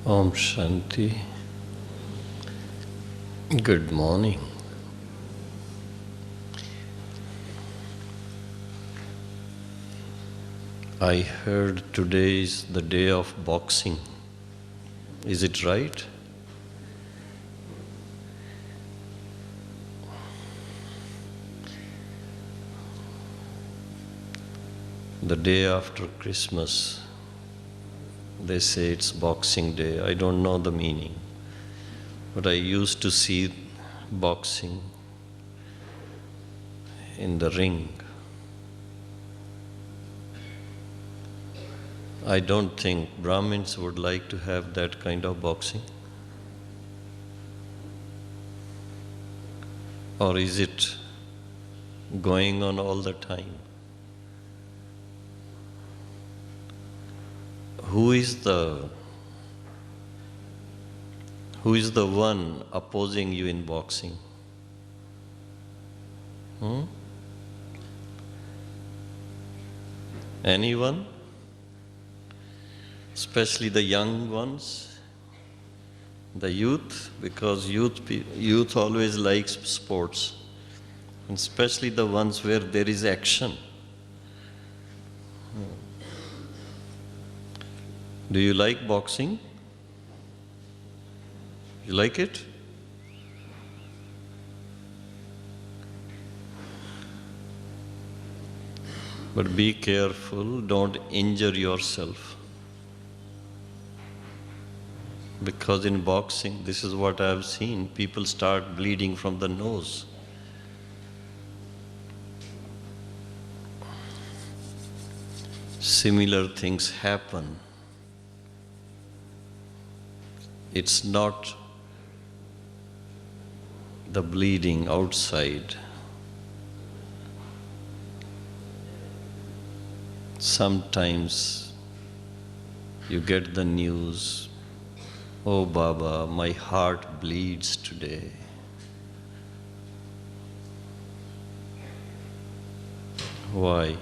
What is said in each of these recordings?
Om Shanti. Good morning. I heard today is the day of boxing. Is it right? The day after Christmas, they say it's Boxing Day. I don't know the meaning, but I used to see boxing in the ring. I don't think Brahmins would like to have that kind of boxing. Or is it going on all the time? Who is the one opposing you in boxing? Anyone? Especially the young ones, the youth, because youth always likes sports, and especially the ones where there is action. Do you like boxing? You like it? But be careful, don't injure yourself. Because in boxing, this is what I have seen, people start bleeding from the nose. Similar things happen. It's not the bleeding outside. Sometimes you get the news, "Oh Baba, my heart bleeds today." Why?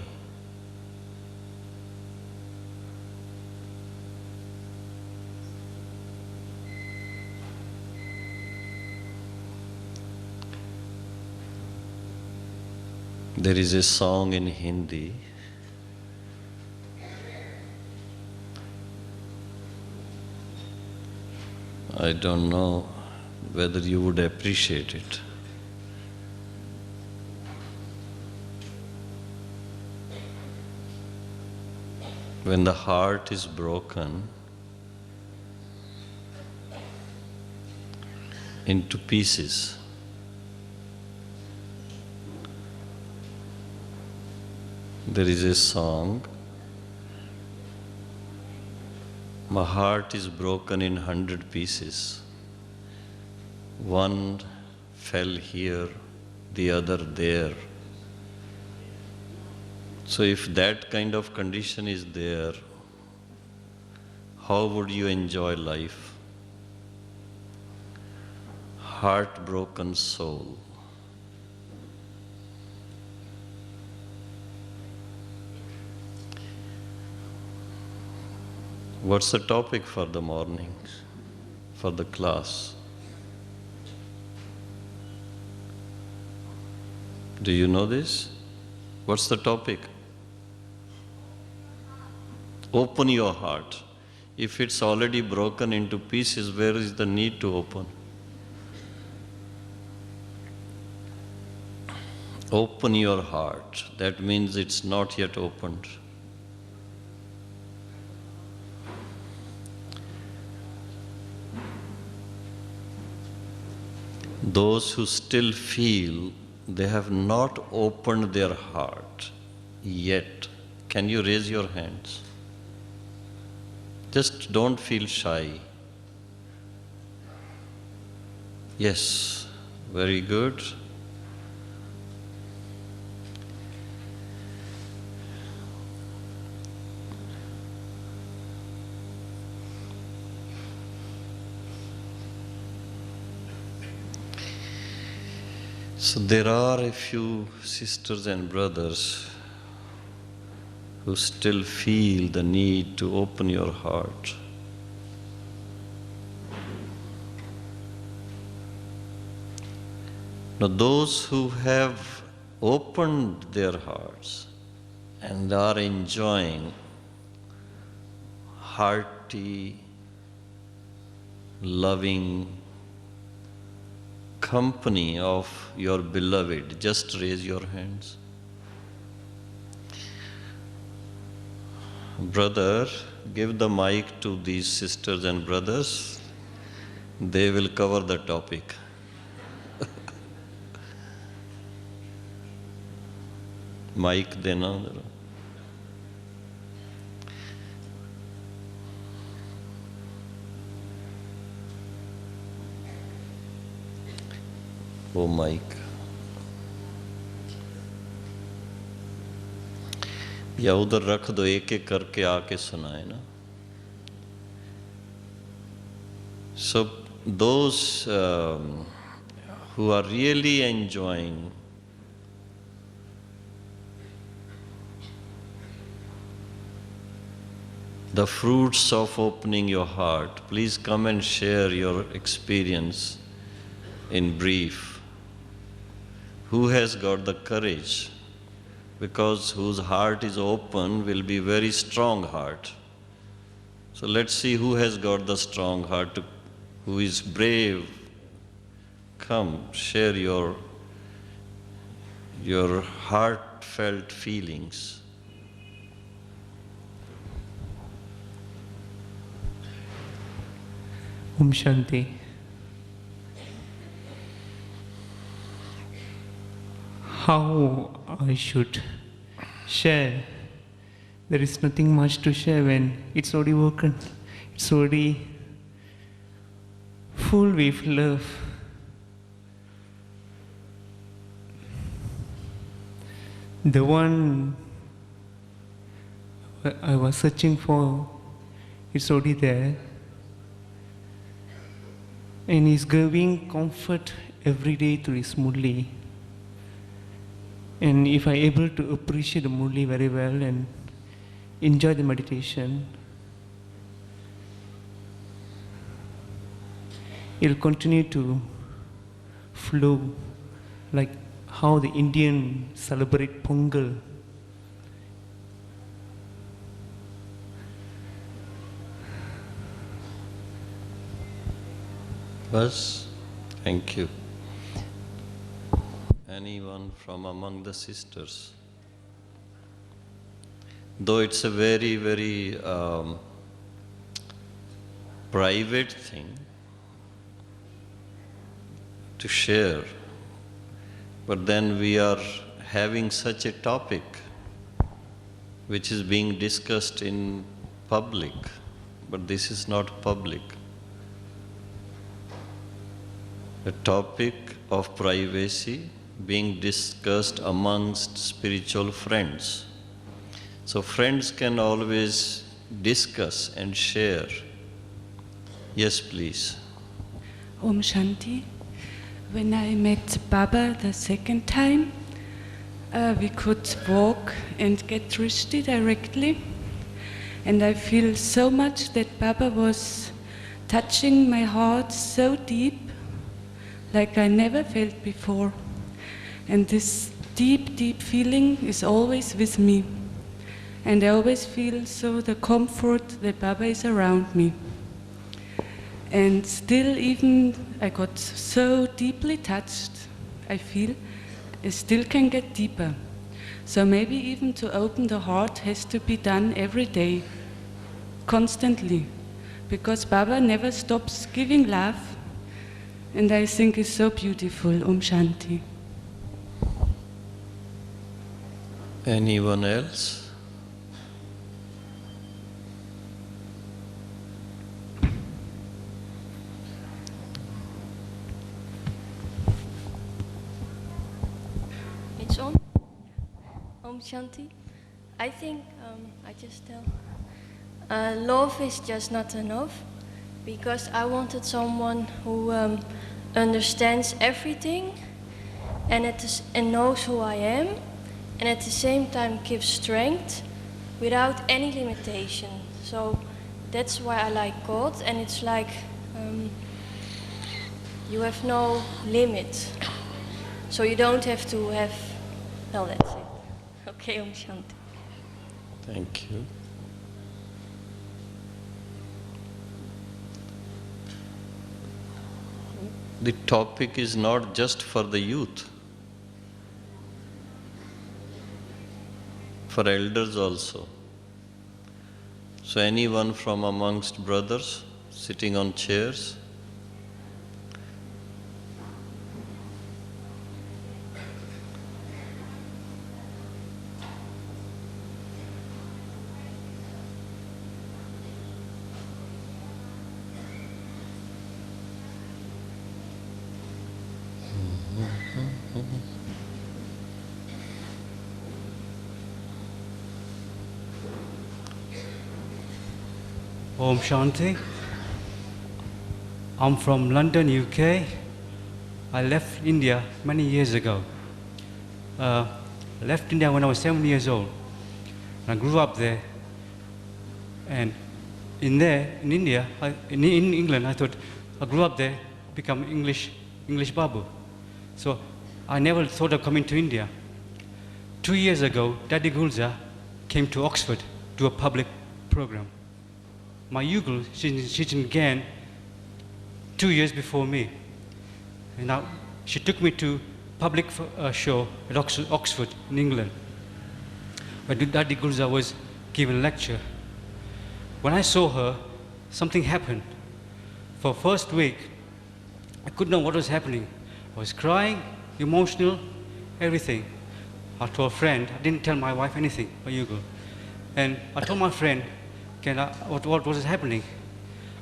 There is a song in Hindi. I don't know whether you would appreciate it. When the heart is broken into pieces, there is a song, "My heart is broken in 100 pieces. One fell here, the other there." So if that kind of condition is there, how would you enjoy life? Heartbroken soul. What's the topic for the morning, for the class? Do you know this? What's the topic? Open your heart. If it's already broken into pieces, where is the need to open? Open your heart. That means it's not yet opened. Those who still feel they have not opened their heart yet, can you raise your hands? Just don't feel shy. Yes, very good. So there are a few sisters and brothers who still feel the need to open your heart. Now, those who have opened their hearts and are enjoying hearty, loving company of your beloved, just raise your hands. Brother, give the mic to these sisters and brothers. They will cover the topic. Mic देना जरा. वो mic या उधर रख दो, एक एक करके आके सुनाए ना. So those who are really enjoying the fruits of opening your heart, please come and share your experience in brief. Who has got the courage? Because whose heart is open will be very strong heart. So let's see who has got the strong heart, who is brave. Come, share your heartfelt feelings. Om Shanti. How I should share? There is nothing much to share when it's already woken. It's already full with love. The one I was searching for, it's already there. And he's giving comfort every day to his Murli. And if I'm able to appreciate the Murli very well and enjoy the meditation, it'll continue to flow like how the Indian celebrate Pongal. Bas, thank you. Anyone from among the sisters? Though it's a very, very private thing to share, but then we are having such a topic which is being discussed in public, but this is not public. A topic of privacy being discussed amongst spiritual friends. So friends can always discuss and share. Yes, please. Om Shanti. When I met Baba the second time, we could walk and get Drishti directly. And I feel so much that Baba was touching my heart so deep, like I never felt before. And this deep, deep feeling is always with me. And I always feel so the comfort that Baba is around me. And still even I got so deeply touched, I feel, it still can get deeper. So maybe even to open the heart has to be done every day, constantly. Because Baba never stops giving love. And I think it's so beautiful. Om Shanti. Anyone else? It's on. Om Shanti. I think I just tell. Love is just not enough, because I wanted someone who understands everything and knows who I am, and at the same time gives strength without any limitation. So that's why I like God, and it's like you have no limit. So you don't have to have, well, that's it. Okay, Om Shanti. Thank you. The topic is not just for the youth, for elders also. So anyone from amongst brothers sitting on chairs, Om Shanti. I'm from London, UK. I left India many years ago. I left India when I was 7 years old. I grew up there. And in India, in England, I thought I grew up there, become English Babu. So I never thought of coming to India. 2 years ago, Daddy Gulza came to Oxford to a public program. My Yugal, she's in Gan 2 years before me. And now she took me to public show at Oxford in England, where Daddy Gulza was giving a lecture. When I saw her, something happened. For first week, I couldn't know what was happening. I was crying, emotional, everything. I told a friend, I didn't tell my wife anything, my Yugal. And I told my friend, what was happening.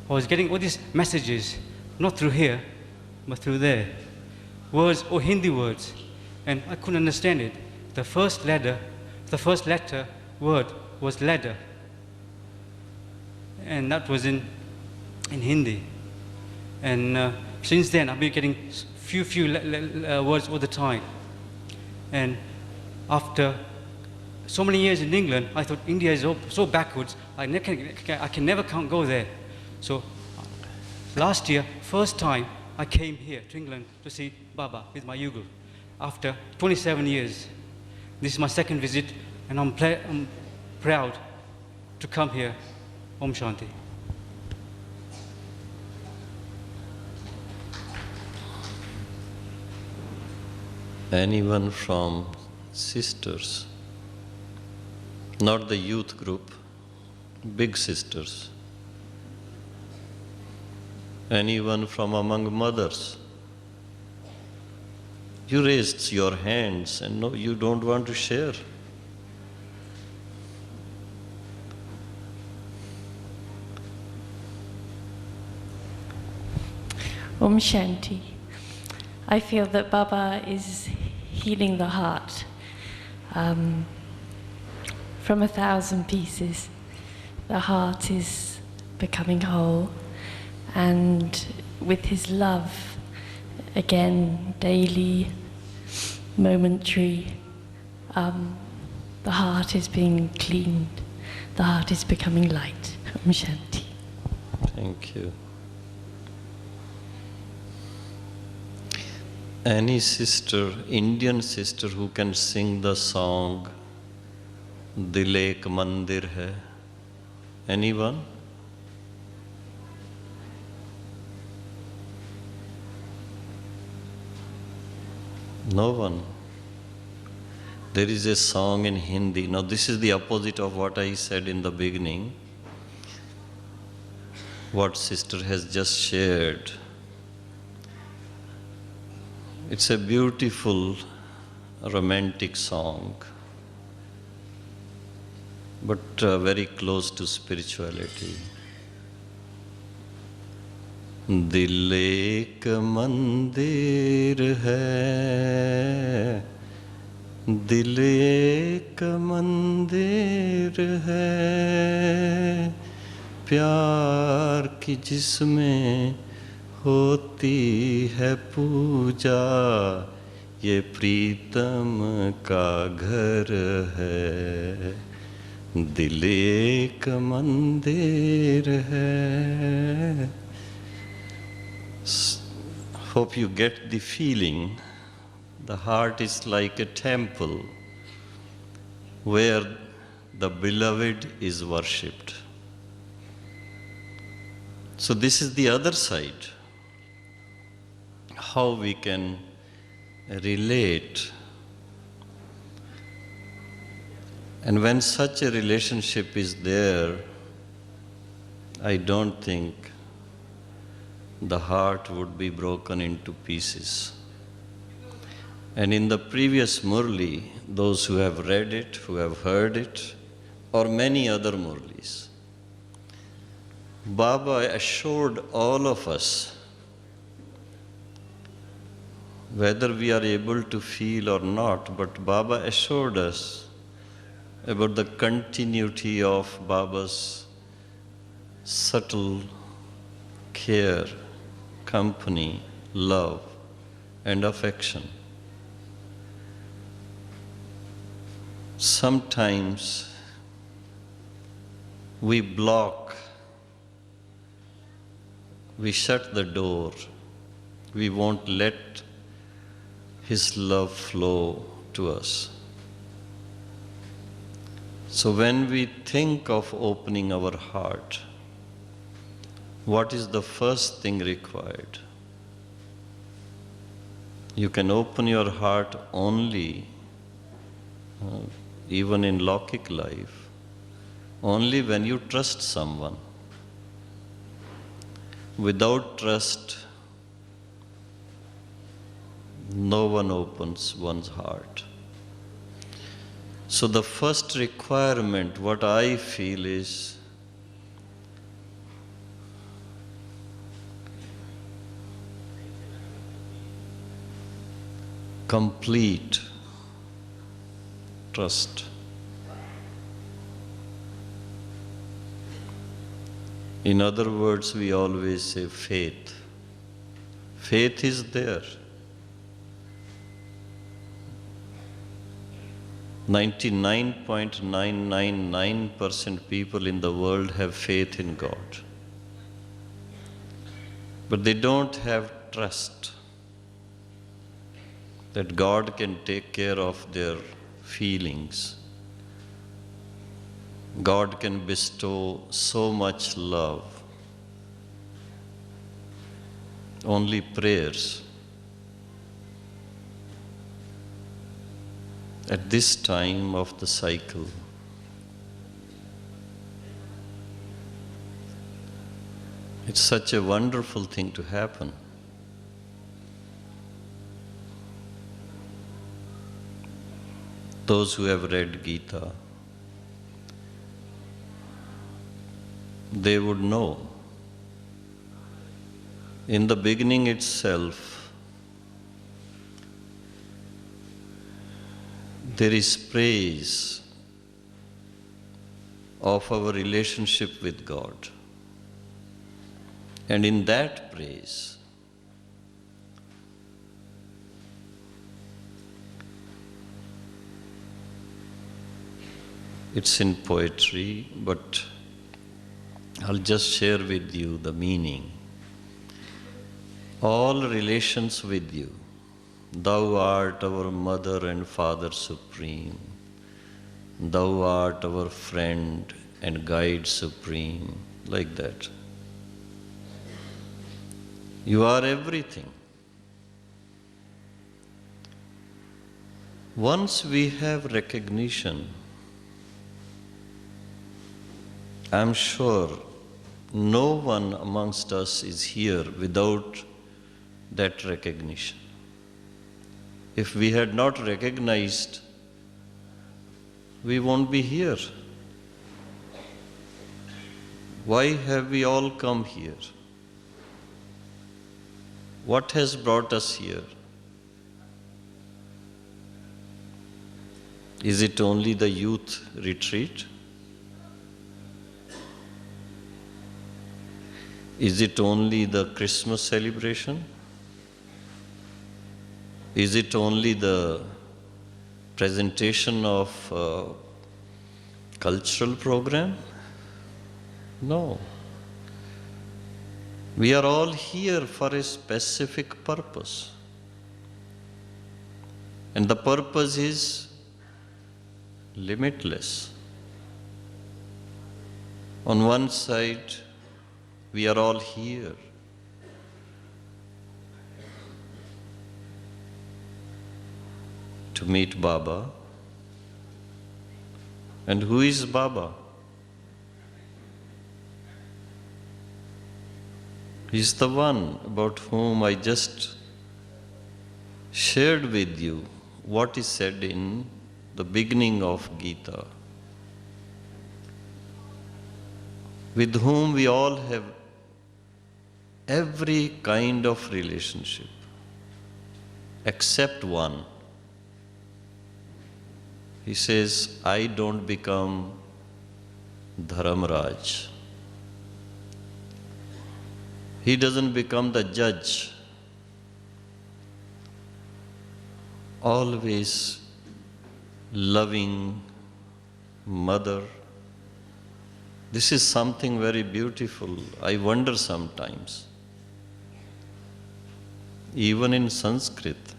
I was getting all these messages, not through here, but through there. Words or Hindi words, and I couldn't understand it. The first letter word was ladder, and that was in Hindi. And since then, I've been getting few words all the time. And after so many years in England, I thought India is so backwards, I can never go there. So last year, first time I came here to England to see Baba with my Yugal. After 27 years, this is my second visit, and I'm proud to come here. Om Shanti. anyone from sisters, not the youth group, big sisters, anyone from among mothers. You raised your hands and no, you don't want to share. Om Shanti. I feel that Baba is healing the heart from 1,000 pieces. The heart is becoming whole, and with his love, again, daily, momentary, the heart is being cleaned. The heart is becoming light. Om Shanti. Thank you. Any sister, Indian sister who can sing the song Dil Ek Mandir Hai? Anyone? No one. There is a song in Hindi. Now this is the opposite of what I said in the beginning. What sister has just shared. It's a beautiful, romantic song, but very close to spirituality. Dil ek mandir hai, dil ek mandir hai, प्यार की जिसमें होती है पूजा, ये प्रीतम का घर है, दिल एक मंदिर है. Hope you get the feeling The heart is like a temple where the beloved is worshipped. So this is the other side, how we can relate. And when such a relationship is there, I don't think the heart would be broken into pieces. And in the previous Murli, those who have read it, who have heard it, or many other Murlis, Baba assured all of us, whether we are able to feel or not, but Baba assured us about the continuity of Baba's subtle care, company, love, and affection. Sometimes we block, we shut the door, we won't let His love flow to us. So when we think of opening our heart, what is the first thing required? You can open your heart only, even in Lokik life, only when you trust someone. Without trust, no one opens one's heart. So the first requirement, what I feel is, complete trust. In other words, we always say faith. Faith is there. 99.999% people in the world have faith in God. But they don't have trust that God can take care of their feelings. God can bestow so much love. Only prayers. At this time of the cycle, it's such a wonderful thing to happen. Those who have read Gita, they would know. In the beginning itself, there is praise of our relationship with God. And in that praise, it's in poetry, but I'll just share with you the meaning. All relations with you, thou art our mother and father supreme. Thou art our friend and guide supreme, like that. You are everything. Once we have recognition, I'm sure no one amongst us is here without that recognition. If we had not recognized, we won't be here. Why have we all come here? What has brought us here? Is it only the youth retreat? Is it only the Christmas celebration? Is it only the presentation of cultural program? No. We are all here for a specific purpose. And the purpose is limitless. On one side, we are all here. To meet Baba. And who is Baba? He is the one about whom I just shared with you what is said in the beginning of Gita, with whom we all have every kind of relationship, except one. He says, I don't become Dharamraj. He doesn't become the judge. Always loving mother. This is something very beautiful. I wonder sometimes. Even in Sanskrit,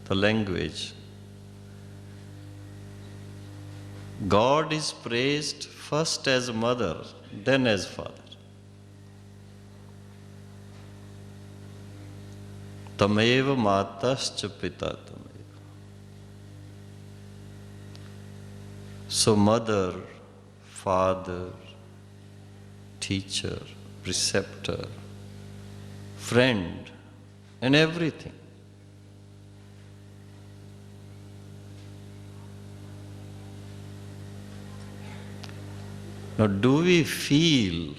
the language, God is praised first as mother, then as father. Tameva matascha pita tameva. So mother, father, teacher, preceptor, friend, and everything. Now, do we feel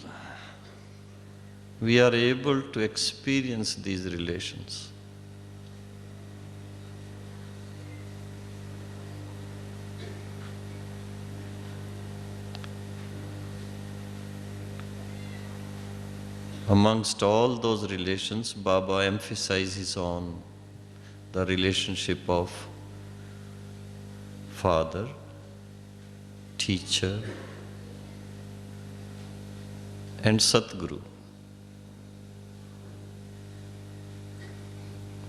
we are able to experience these relations? Amongst all those relations, Baba emphasizes on the relationship of father, teacher, and Satguru.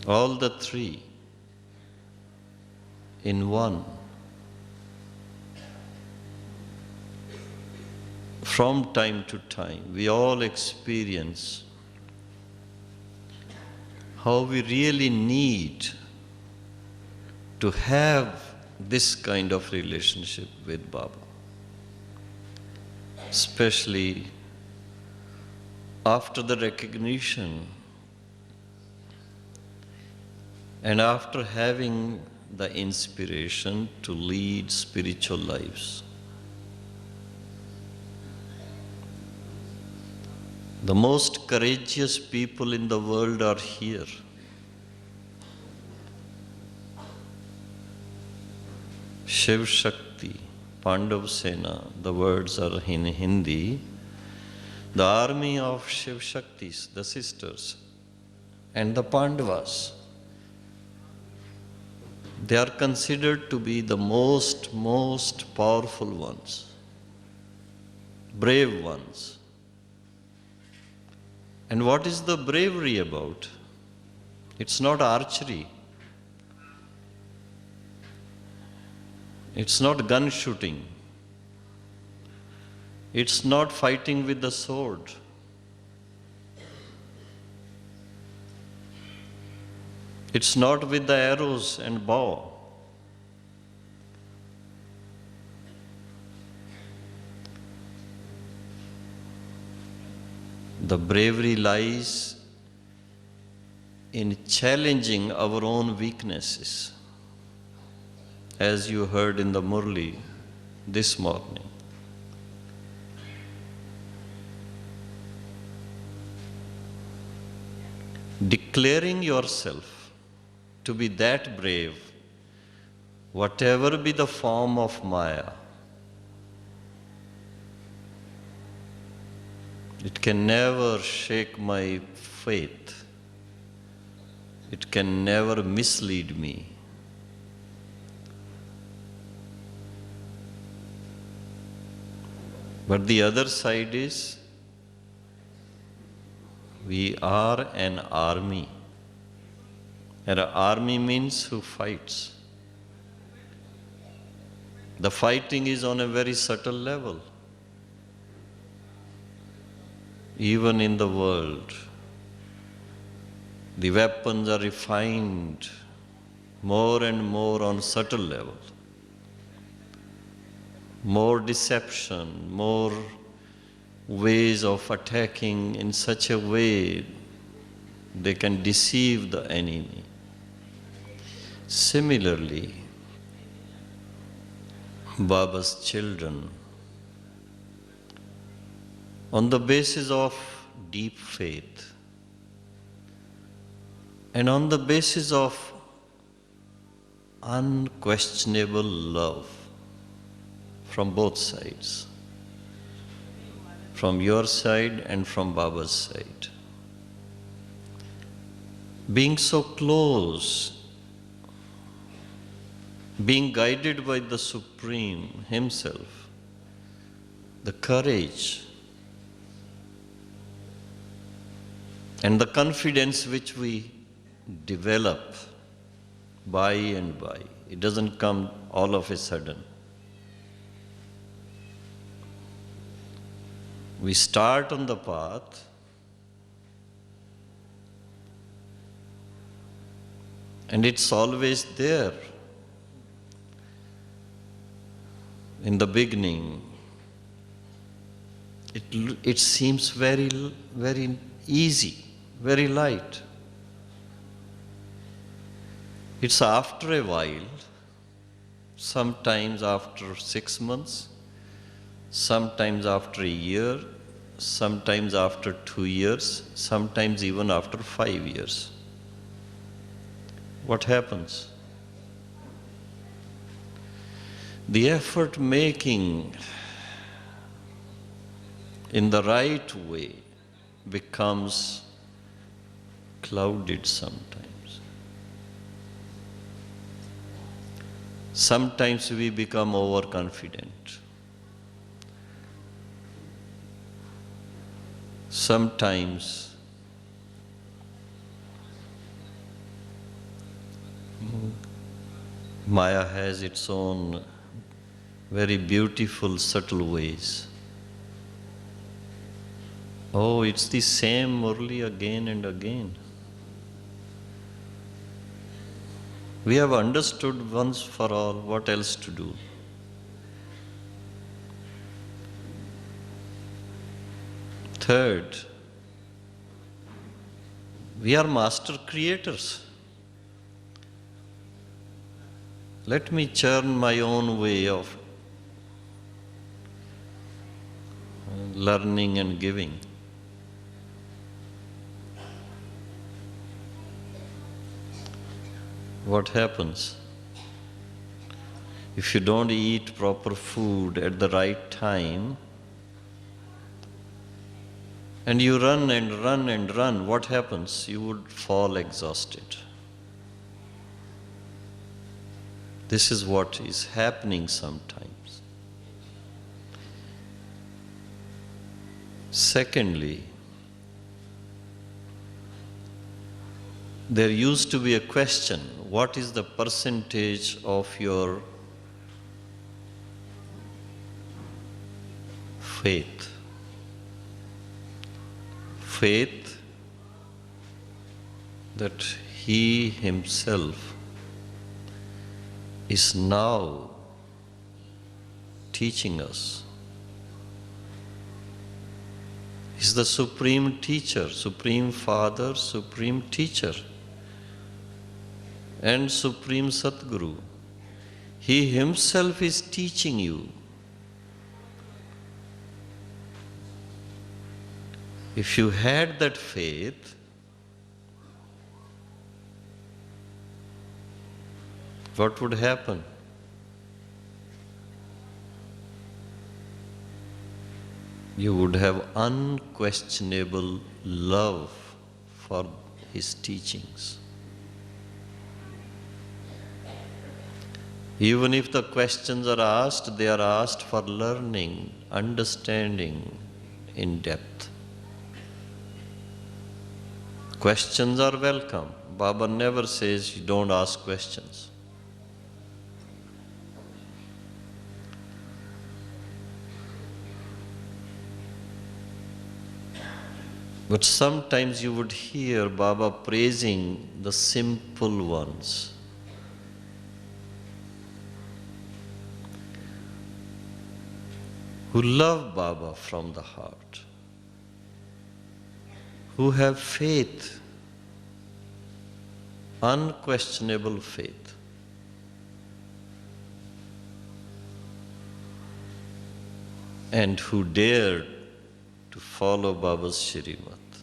All the three in one. From time to time, we all experience how we really need to have this kind of relationship with Baba. Especially after the recognition and after having the inspiration to lead spiritual lives. The most courageous people in the world are here. Shiv Shakti, Pandav Sena, the words are in Hindi. The army of Shiv Shaktis, the sisters, and the Pandavas, they are considered to be the most powerful ones, brave ones. And what is the bravery about? It's not archery. It's not gun shooting. It's not fighting with the sword. It's not with the arrows and bow. The bravery lies in challenging our own weaknesses, as you heard in the Murli this morning. Declaring yourself to be that brave, whatever be the form of Maya, it can never shake my faith. It can never mislead me. But the other side is, we are an army. And an army means who fights. The fighting is on a very subtle level. Even in the world, the weapons are refined more and more on subtle level. More deception, more ways of attacking in such a way they can deceive the enemy. Similarly, Baba's children, on the basis of deep faith and on the basis of unquestionable love from both sides, from your side and from Baba's side. Being so close, being guided by the Supreme Himself, the courage and the confidence which we develop by and by, it doesn't come all of a sudden. We start on the path and it's always there. In the beginning, it seems very easy, very light. It's after a while, sometimes after 6 months, sometimes after a year, sometimes after 2 years, sometimes even after 5 years. What happens? The effort making in the right way becomes clouded sometimes. Sometimes we become overconfident. Sometimes Maya has its own very beautiful, subtle ways. Oh, it's the same Murli again and again. We have understood once for all, what else to do? Third, we are master creators. Let me churn my own way of learning and giving. What happens? If you don't eat proper food at the right time, and you run and run and run, what happens? You would fall exhausted. This is what is happening sometimes. Secondly, there used to be a question, what is the percentage of your faith? Faith that He Himself is now teaching us. He's the Supreme Teacher, Supreme Father, Supreme Teacher, and Supreme Satguru. He Himself is teaching you. If you had that faith, what would happen? You would have unquestionable love for His teachings. Even if the questions are asked, they are asked for learning, understanding in depth. Questions are welcome, Baba never says you don't ask questions. But sometimes you would hear Baba praising the simple ones. Who love Baba from the heart. Who have faith, unquestionable faith. And who dare to follow Baba's Shrimat.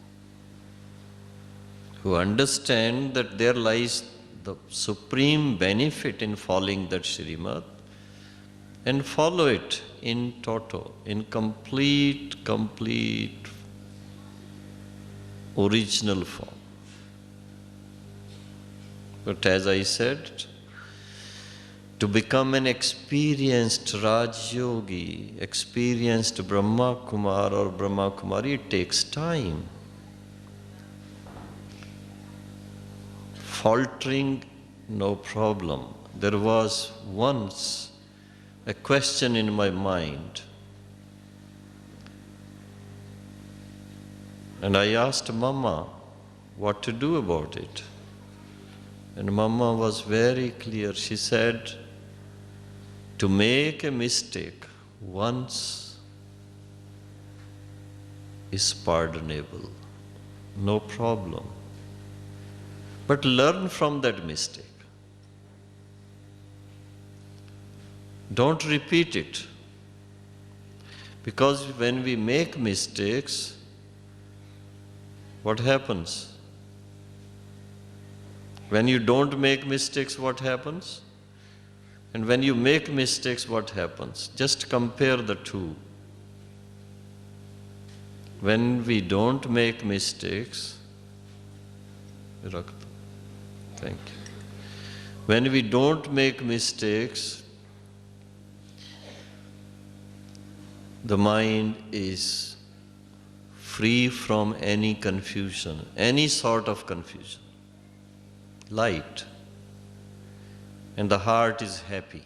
Who understand that there lies the supreme benefit in following that Shrimat and follow it in toto, in complete original form. But as I said, to become an experienced Raj Yogi, experienced Brahma Kumar or Brahma Kumari, it takes time. Faltering, no problem. There was once a question in my mind, and I asked Mama what to do about it. And Mama was very clear. She said, to make a mistake once is pardonable, no problem. But learn from that mistake. Don't repeat it. Because when we make mistakes, what happens? When you don't make mistakes, what happens? And when you make mistakes, what happens? Just compare the two. When we don't make mistakes, thank you. When we don't make mistakes, the mind is free from any confusion, any sort of confusion. Light. And the heart is happy.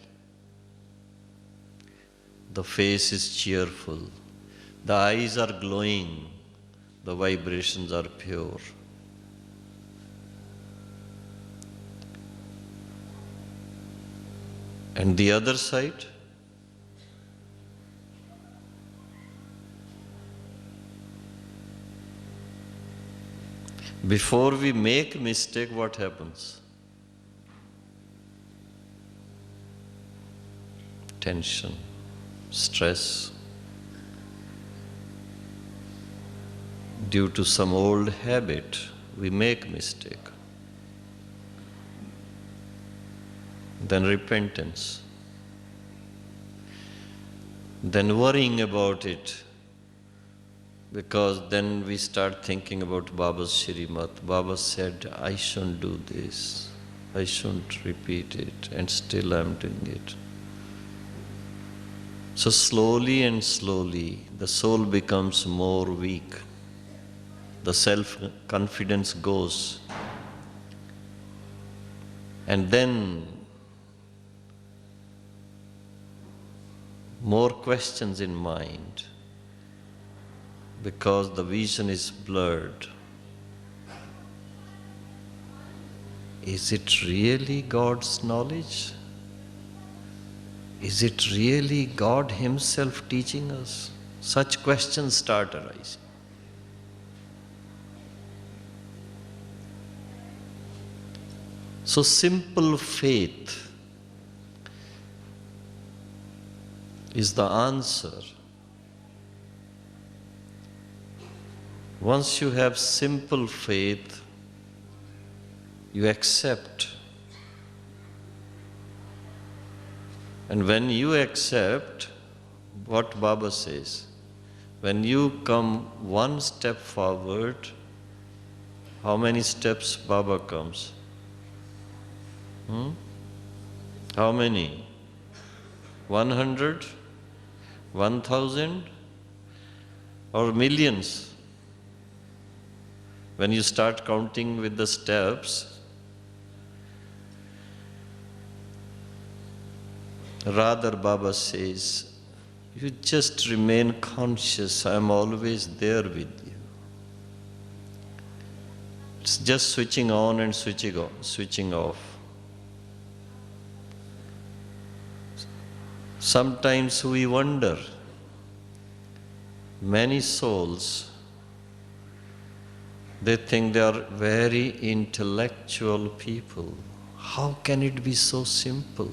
The face is cheerful. The eyes are glowing. The vibrations are pure. And the other side? Before we make mistake, what happens? Tension, stress, due to some old habit, we make mistake. Then repentance. Then worrying about it, because then we start thinking about Baba's Shrimat. Baba said, I shouldn't do this, I shouldn't repeat it, and still I'm doing it. So slowly and slowly, the soul becomes more weak. The self-confidence goes. And then more questions in mind, because the vision is blurred. Is it really God's knowledge? Is it really God Himself teaching us? Such questions start arising. So simple faith is the answer. Once you have simple faith, you accept. And when you accept what Baba says, when you come one step forward, how many steps Baba comes? How many? 100? 1,000? Or millions? When you start counting with the steps, Rather, Baba says, you just remain conscious, I am always there with you. It's just switching on and switching off. Sometimes we wonder, many souls, they think they are very intellectual people. How can it be so simple?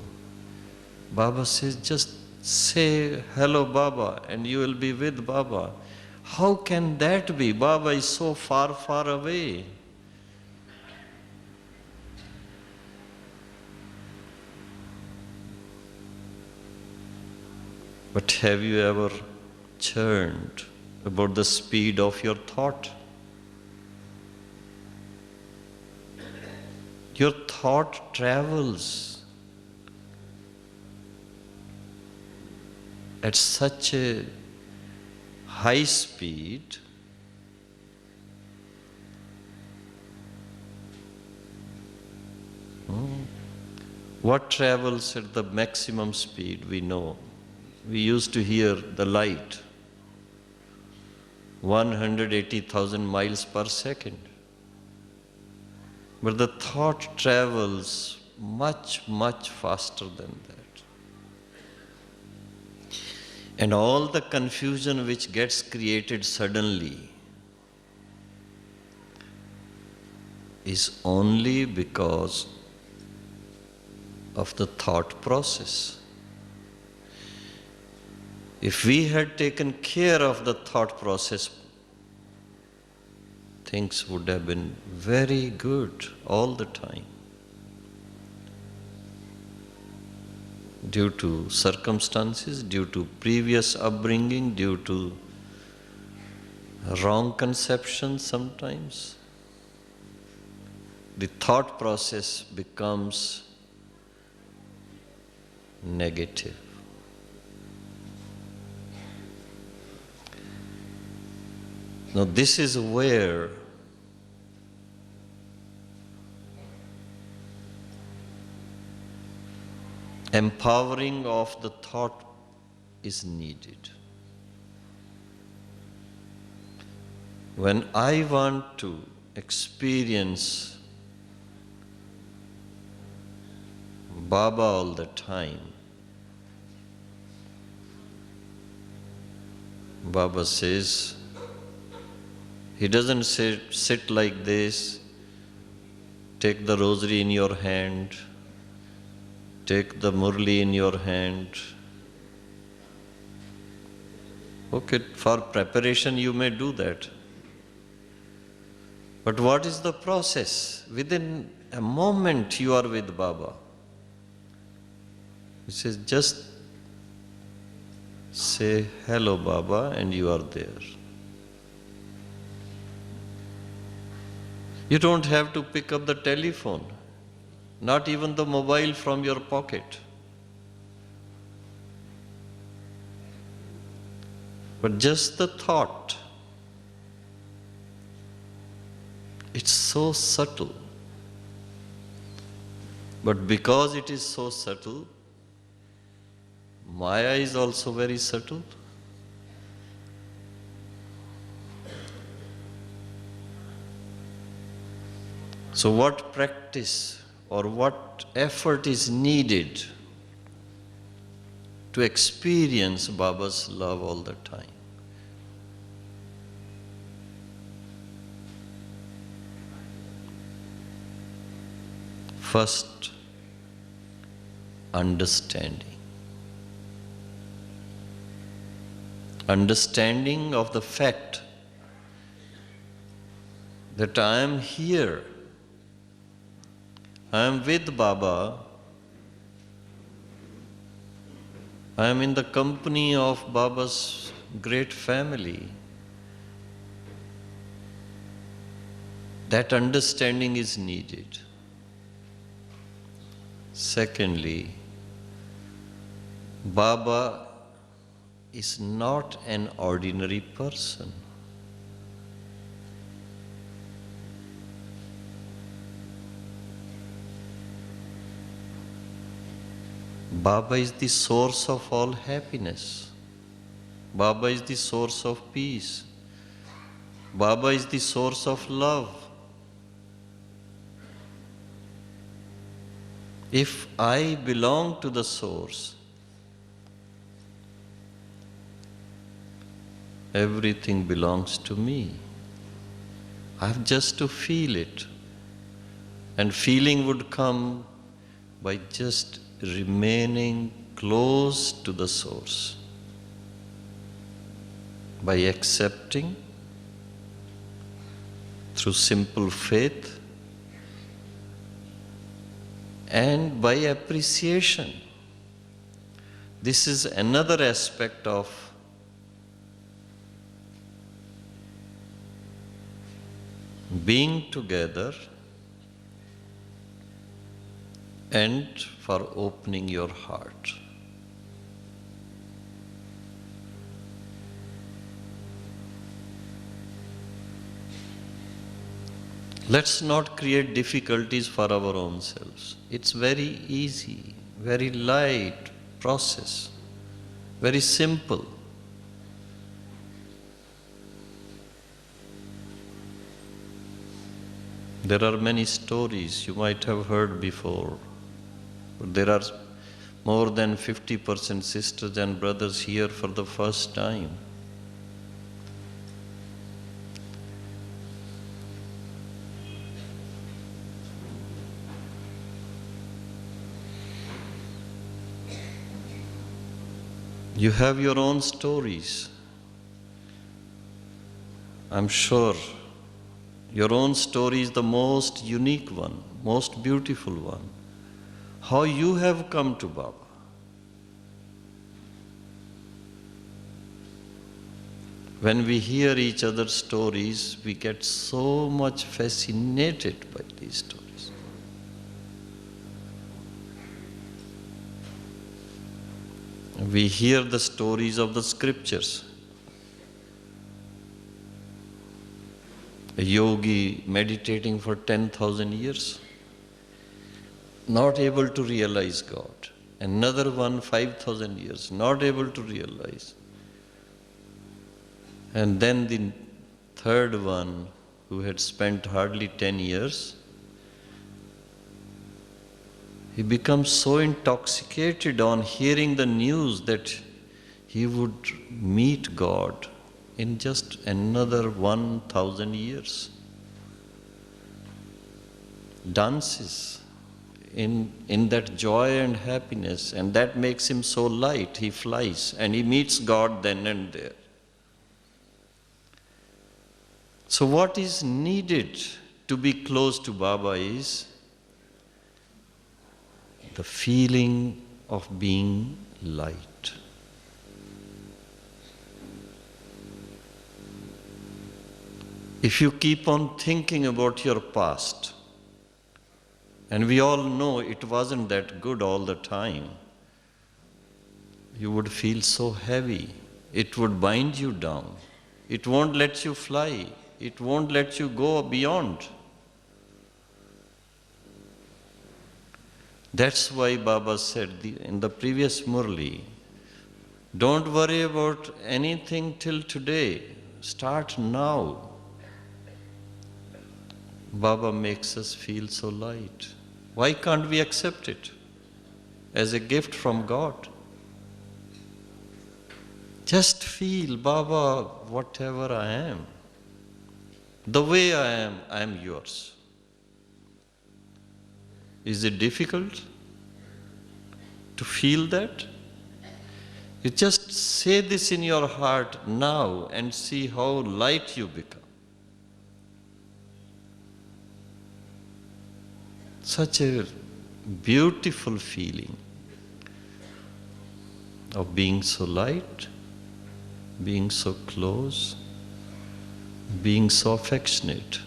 Baba says, just say hello Baba and you will be with Baba. How can that be? Baba is so far, far away. But have you ever churned about the speed of your thought? Your thought travels at such a high speed What travels at the maximum speed we know? We used to hear the light, 180,000 miles per second. But the thought travels much, much faster than that. And all the confusion which gets created suddenly is only because of the thought process. If we had taken care of the thought process, things would have been very good all the time. Due to circumstances, due to previous upbringing, due to wrong conceptions sometimes, the thought process becomes negative. Now this is where empowering of the thought is needed. When I want to experience Baba all the time, Baba says, he doesn't say, sit like this, take the rosary in your hand, take the murli in your hand. Okay, for preparation you may do that. But what is the process? Within a moment you are with Baba. He says, just say hello Baba and you are there. You don't have to pick up the telephone, not even the mobile from your pocket. But just the thought, it's so subtle. But because it is so subtle, Maya is also very subtle. So what practice or what effort is needed to experience Baba's love all the time? First, understanding. Understanding of the fact that I am here, I am with Baba, I am in the company of Baba's great family. That understanding is needed. Secondly, Baba is not an ordinary person. Baba is the source of all happiness. Baba is the source of peace. Baba is the source of love. If I belong to the source, everything belongs to me. I have just to feel it. And feeling would come by just remaining close to the source, by accepting through simple faith and by appreciation. This is another aspect of being together and for opening your heart. Let's not create difficulties for our own selves. It's very easy, very light process, very simple. There are many stories you might have heard before. But there are more than 50% sisters and brothers here for the first time. You have your own stories. I'm sure your own story is the most unique one, most beautiful one. How you have come to Baba. When we hear each other's stories, we get so much fascinated by these stories. We hear the stories of the scriptures. A yogi meditating for 10,000 years, not able to realize God. Another one, 5,000 years, not able to realize. And then the third one, who had spent hardly 10 years, he becomes so intoxicated on hearing the news that he would meet God in just another 1,000 years. Dances in that joy and happiness, and that makes him so light. He flies and he meets God then and there. So what is needed to be close to Baba is the feeling of being light. If you keep on thinking about your past, and we all know it wasn't that good all the time, you would feel so heavy. It would bind you down. It won't let you fly. It won't let you go beyond. That's why Baba said in the previous Murli, don't worry about anything till today. Start now. Baba makes us feel so light. Why can't we accept it as a gift from God? Just feel, Baba, whatever I am, the way I am yours. Is it difficult to feel that? You just say this in your heart now and see how light you become. Such a beautiful feeling of being so light, being so close, being so affectionate.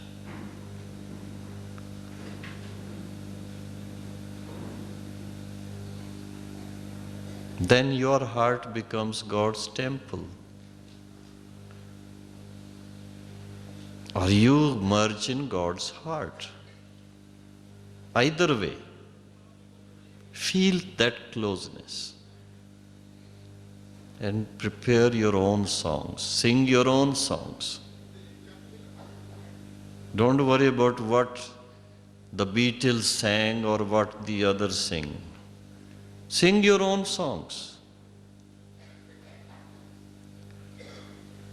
Then your heart becomes God's temple. Or you merge in God's heart. Either way, Feel that closeness. And prepare your own songs. Sing your own songs. Don't worry about what the Beatles sang or what the others sing. Sing your own songs.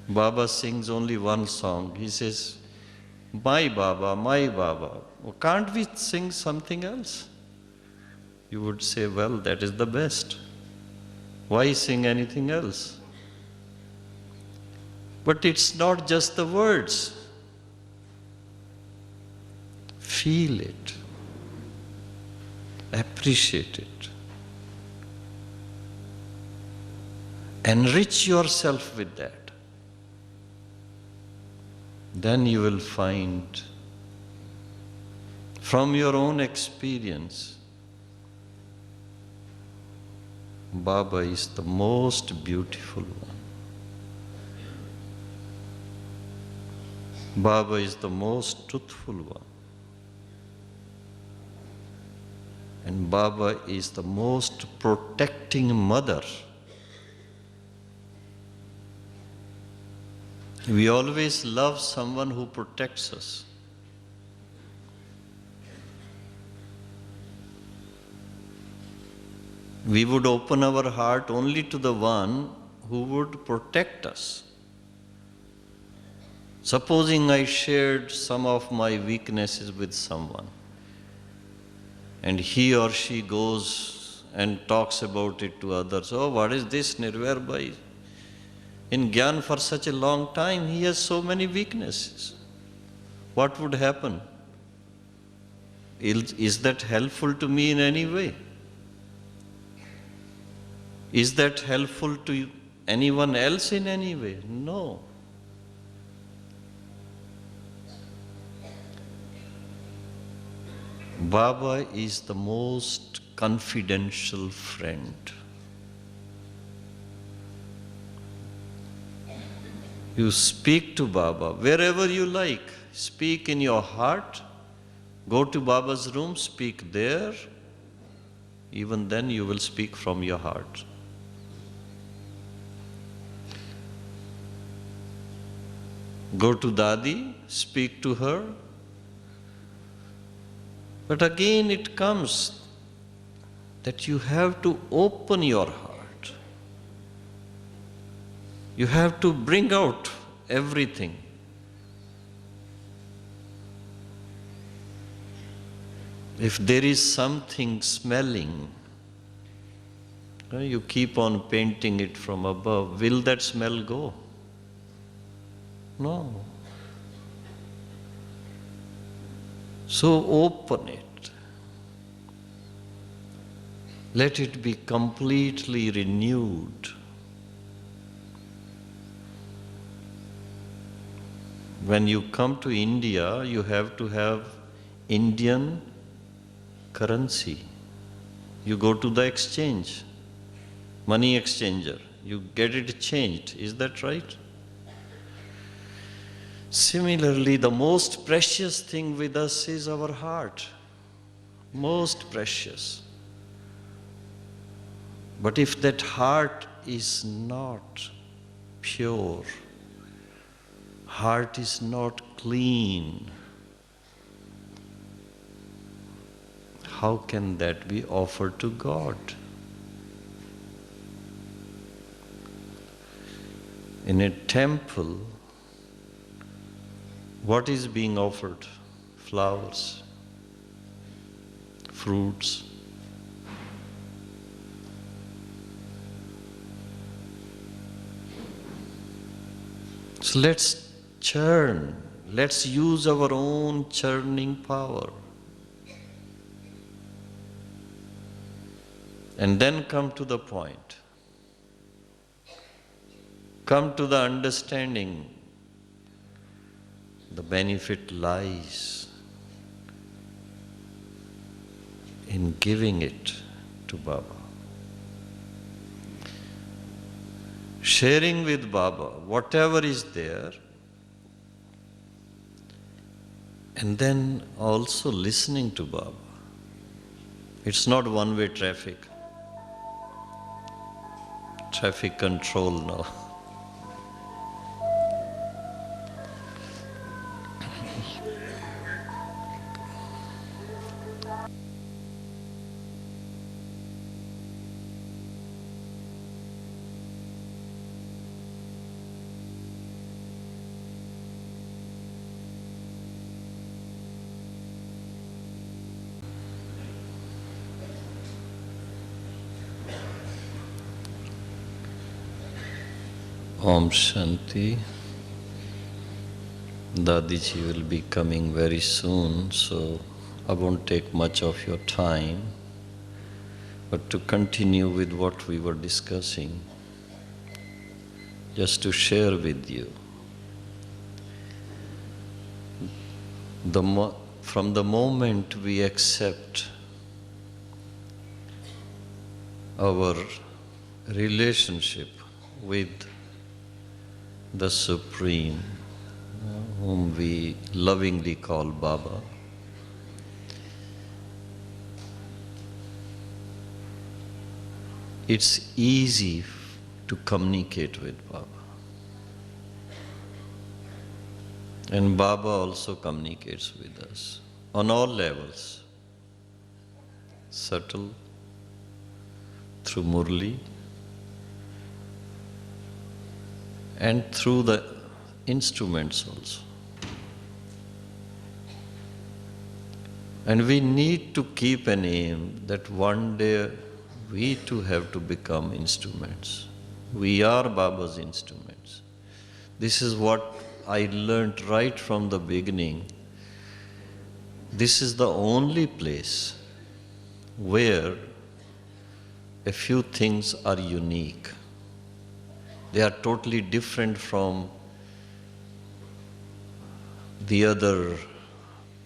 Baba sings only one song. He says, my Baba, my Baba. Well, can't we sing something else? You would say, well, that is the best. Why sing anything else? But it's not just the words. Feel it. Appreciate it. Enrich yourself with that. Then you will find from your own experience, Baba is the most beautiful one. Baba is the most truthful one. And Baba is the most protecting mother. We always love someone who protects us. We would open our heart only to the one who would protect us. Supposing I shared some of my weaknesses with someone, and he or she goes and talks about it to others. Oh, what is this Nirwair Bhai? In Gyan for such a long time, he has so many weaknesses. What would happen? Is that helpful to me in any way? Is that helpful to anyone else in any way? No. Baba is the most confidential friend. You speak to Baba wherever you like. Speak in your heart. Go to Baba's room, speak there. Even then you will speak from your heart. Go to Dadi, speak to her. But again it comes that you have to open your heart. You have to bring out everything. If there is something smelling, you keep on painting it from above, will that smell go? No. So open it. Let it be completely renewed. When you come to India, you have to have Indian currency. You go to the exchange, money exchanger, you get it changed. Is that right? Similarly, the most precious thing with us is our heart. Most precious. But if that heart is not pure, heart is not clean, how can that be offered to God? In a temple, what is being offered? Flowers, fruits. So let's churn. Let's use our own churning power. And then come to the point. Come to the understanding. The benefit lies in giving it to Baba. Sharing with Baba whatever is there, and then also listening to Baba. It's not one-way traffic. Traffic control now. Om Shanti. Dadiji will be coming very soon, so I won't take much of your time. But to continue with what we were discussing, just to share with you, from the moment we accept our relationship with the Supreme, whom we lovingly call Baba, it's easy to communicate with Baba. And Baba also communicates with us on all levels, subtle, through Murli, and through the instruments also. And we need to keep an aim that one day we too have to become instruments. We are Baba's instruments. This is what I learned right from the beginning. This is the only place where a few things are unique. They are totally different from the other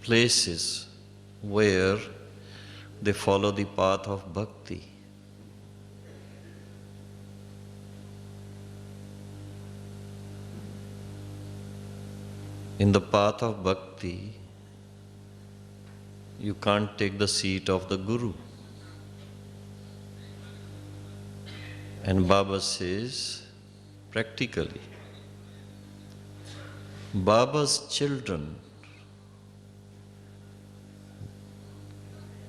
places where they follow the path of bhakti. In the path of bhakti, you can't take the seat of the Guru. And Baba says, practically, Baba's children,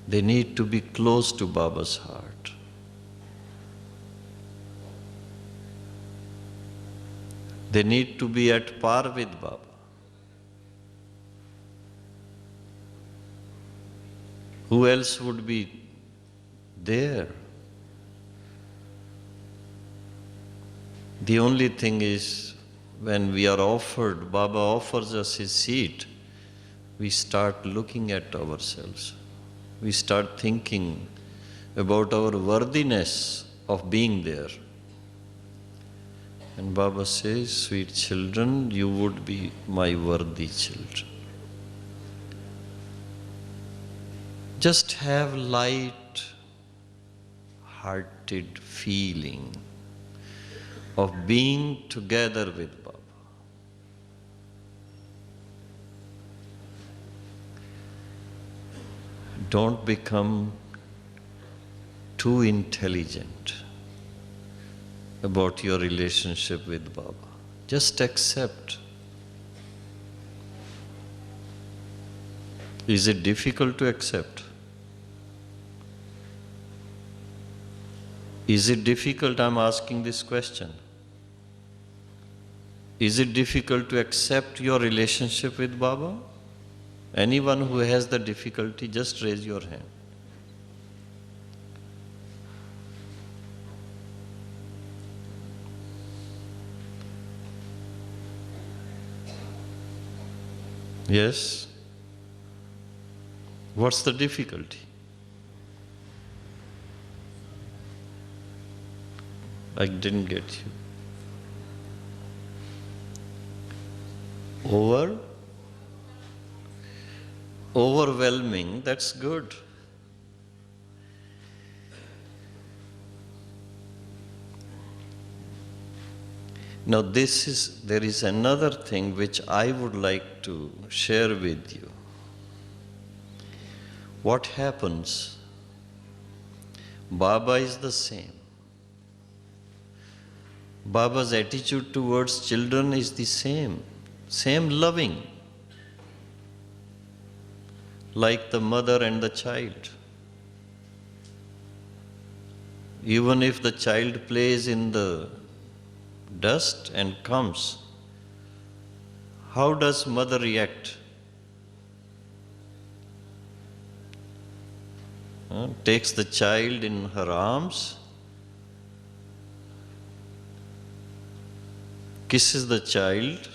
they need to be close to Baba's heart. They need to be at par with Baba. Who else would be there? The only thing is, when we are offered, Baba offers us his seat, we start looking at ourselves. We start thinking about our worthiness of being there. And Baba says, sweet children, you would be my worthy children. Just have light-hearted feeling of being together with Baba. Don't become too intelligent about your relationship with Baba. Just accept. Is it difficult to accept? Is it difficult? I'm asking this question. Is it difficult to accept your relationship with Baba? Anyone who has the difficulty, just raise your hand. Yes? What's the difficulty? I didn't get you. Overwhelming, that's good. Now there is another thing which I would like to share with you. What happens Baba is the same. Baba's attitude towards children is the same loving, like the mother and the child. Even if the child plays in the dust and comes, how does mother react? Takes the child in her arms, kisses the child,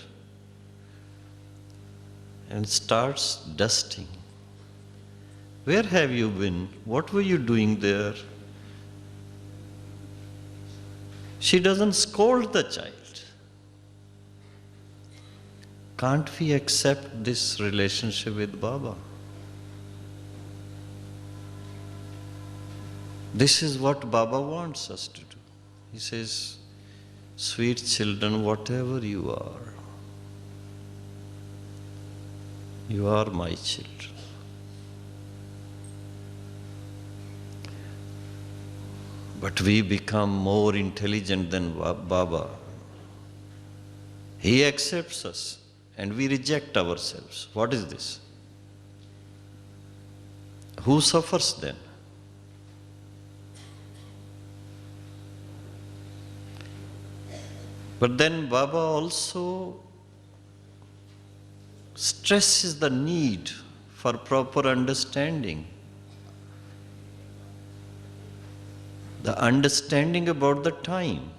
and starts dusting. Where have you been? What were you doing there? She doesn't scold the child. Can't we accept this relationship with Baba? This is what Baba wants us to do. He says, sweet children, whatever you are my children. But we become more intelligent than Baba. He accepts us and we reject ourselves. What is this? Who suffers then? But then Baba also stresses the need for proper understanding. The understanding about the time.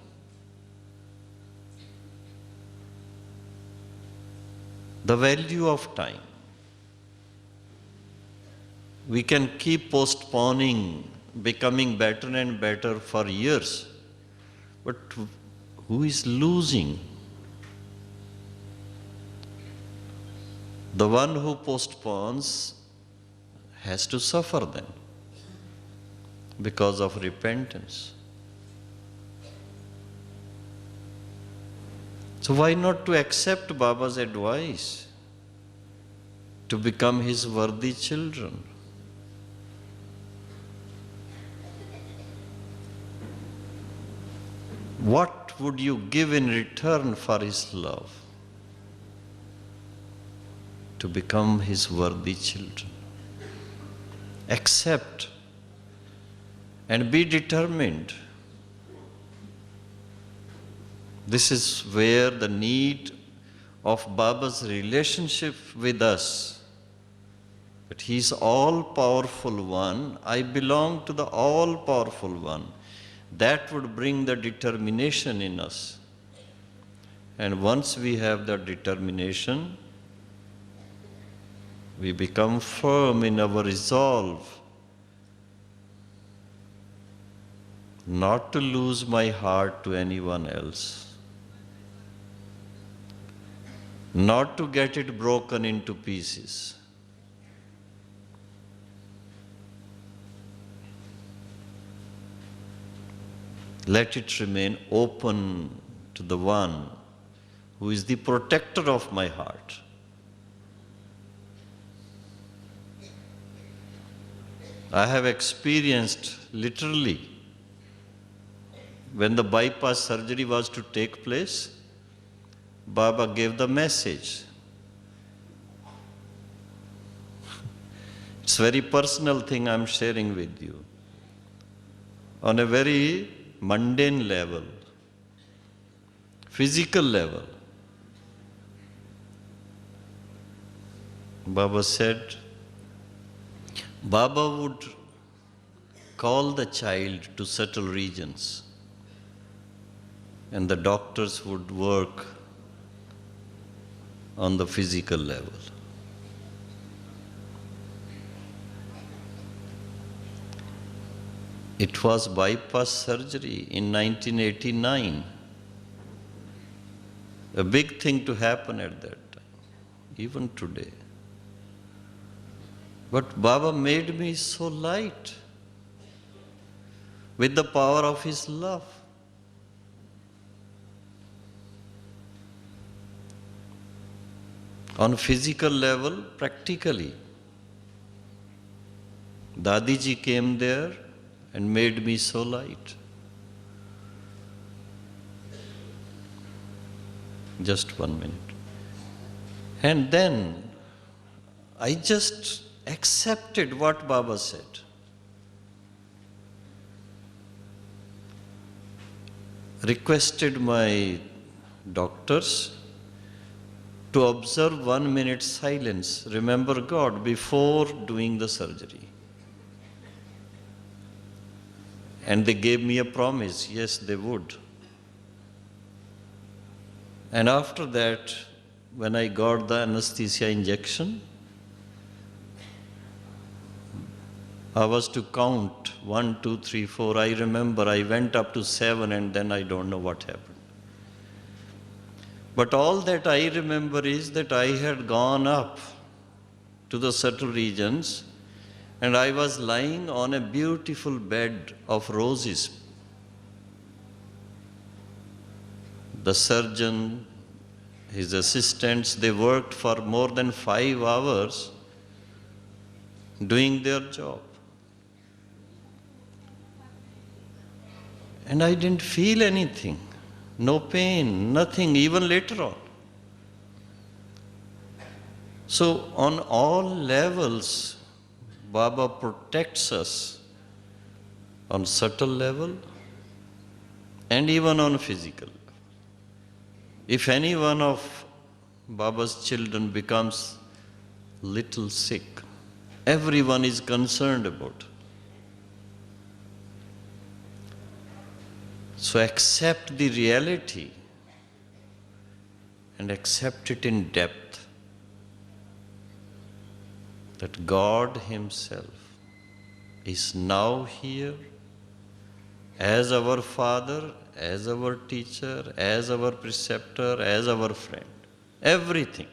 The value of time. We can keep postponing becoming better and better for years, but who is losing? The one who postpones has to suffer then because of repentance. So why not to accept Baba's advice to become his worthy children? What would you give in return for his love? To become his worthy children. Accept and be determined. This is where the need of Baba's relationship with us. But he is all-powerful one. I belong to the all-powerful one. That would bring the determination in us. And once we have the determination, we become firm in our resolve not to lose my heart to anyone else, not to get it broken into pieces. Let it remain open to the one who is the protector of my heart. I have experienced literally when the bypass surgery was to take place, Baba gave the message. It's a very personal thing I'm sharing with you. On a very mundane level, physical level, Baba said, Baba would call the child to certain regions and the doctors would work on the physical level. It was bypass surgery in 1989. A big thing to happen at that time, even today. But Baba made me so light with the power of his love. On physical level, practically, Dadiji came there and made me so light. Just 1 minute. And then I just accepted what Baba said. Requested my doctors to observe 1 minute silence, remember God, before doing the surgery. And they gave me a promise, yes, they would. And after that, when I got the anesthesia injection, I was to count 1, 2, 3, 4. I remember I went up to 7 and then I don't know what happened. But all that I remember is that I had gone up to the subtle regions and I was lying on a beautiful bed of roses. The surgeon, his assistants, they worked for more than 5 hours doing their job. And I didn't feel anything, no pain, nothing, even later on. So on all levels, Baba protects us on subtle level and even on physical. If any one of Baba's children becomes little sick, everyone is concerned about. So accept the reality and accept it in depth that God Himself is now here as our Father, as our teacher, as our preceptor, as our friend. Everything.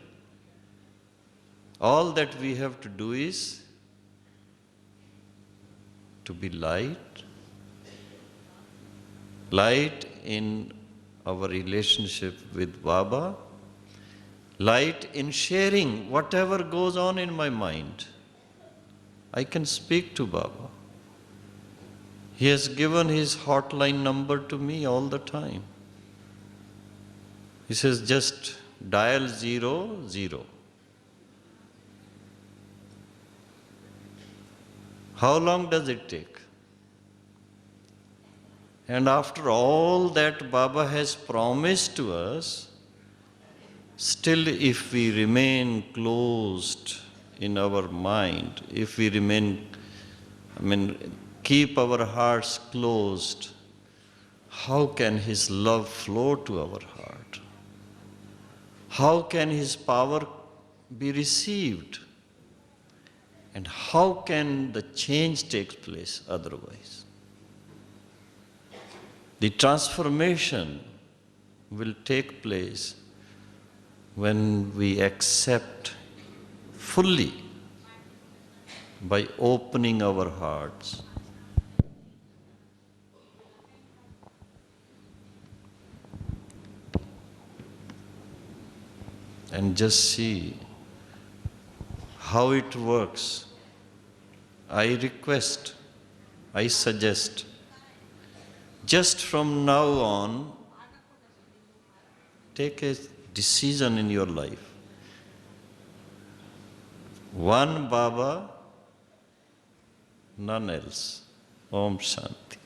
All that we have to do is to be light. Light in our relationship with Baba, light in sharing whatever goes on in my mind. I can speak to Baba. He has given his hotline number to me all the time. He says, just dial 00. How long does it take? And after all that Baba has promised to us, still if we remain closed in our mind, if we keep our hearts closed, how can His love flow to our heart? How can His power be received? And how can the change take place otherwise? The transformation will take place when we accept fully by opening our hearts. And just see how it works. I request, I suggest, just from now on, take a decision in your life. One Baba, none else. Om Shanti.